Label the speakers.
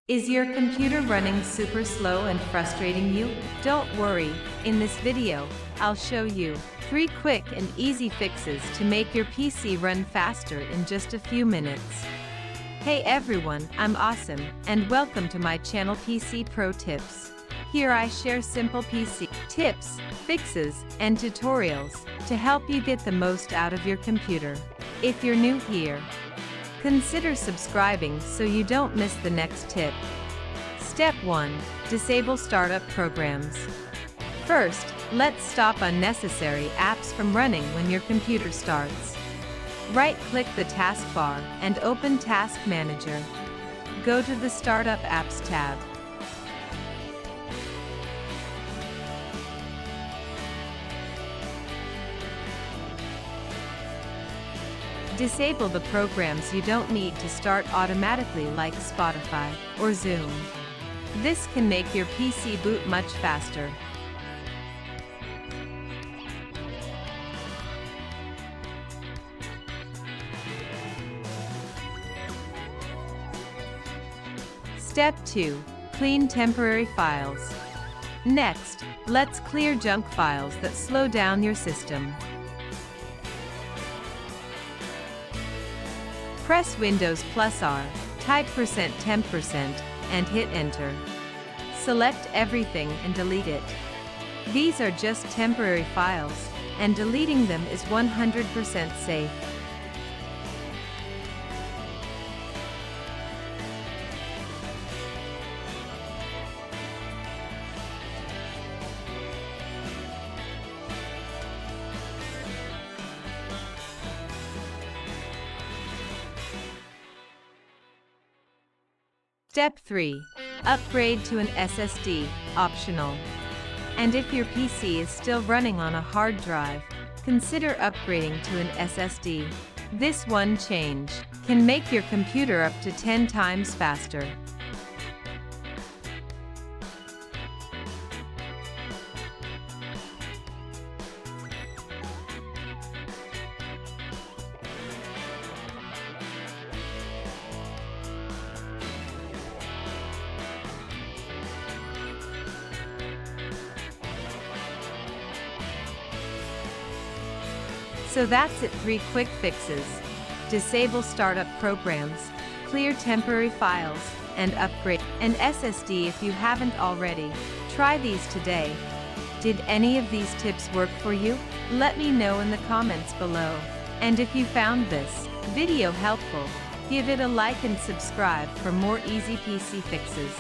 Speaker 1: Is your computer running super slow and frustrating you? Don't worry, in this video, I'll show you 3 quick and easy fixes to make your PC run faster in just a few minutes. Hey everyone, I'm Awesome, and welcome to my channel PC Pro Tips. Here I share simple PC tips, fixes, and tutorials to help you get the most out of your computer. If you're new here, consider subscribing so you don't miss the next tip. Step 1. Disable startup programs. First, let's stop unnecessary apps from running when your computer starts. Right-click the taskbar and open Task Manager. Go to the Startup Apps tab. Disable the programs you don't need to start automatically like Spotify or Zoom. This can make your PC boot much faster. Step 2. Clean temporary files. Next, let's clear junk files that slow down your system. Press Windows +R, type %temp%, and hit Enter. Select everything and delete it. These are just temporary files, and deleting them is 100% safe. Step 3. Upgrade to an SSD, optional. And if your PC is still running on a hard drive, consider upgrading to an SSD. This one change can make your computer up to 10 times faster. So that's it, 3 quick fixes. Disable startup programs, clear temporary files, and upgrade an SSD if you haven't already. Try these today. Did any of these tips work for you? Let me know in the comments below. And if you found this video helpful, give it a like and subscribe for more easy PC fixes.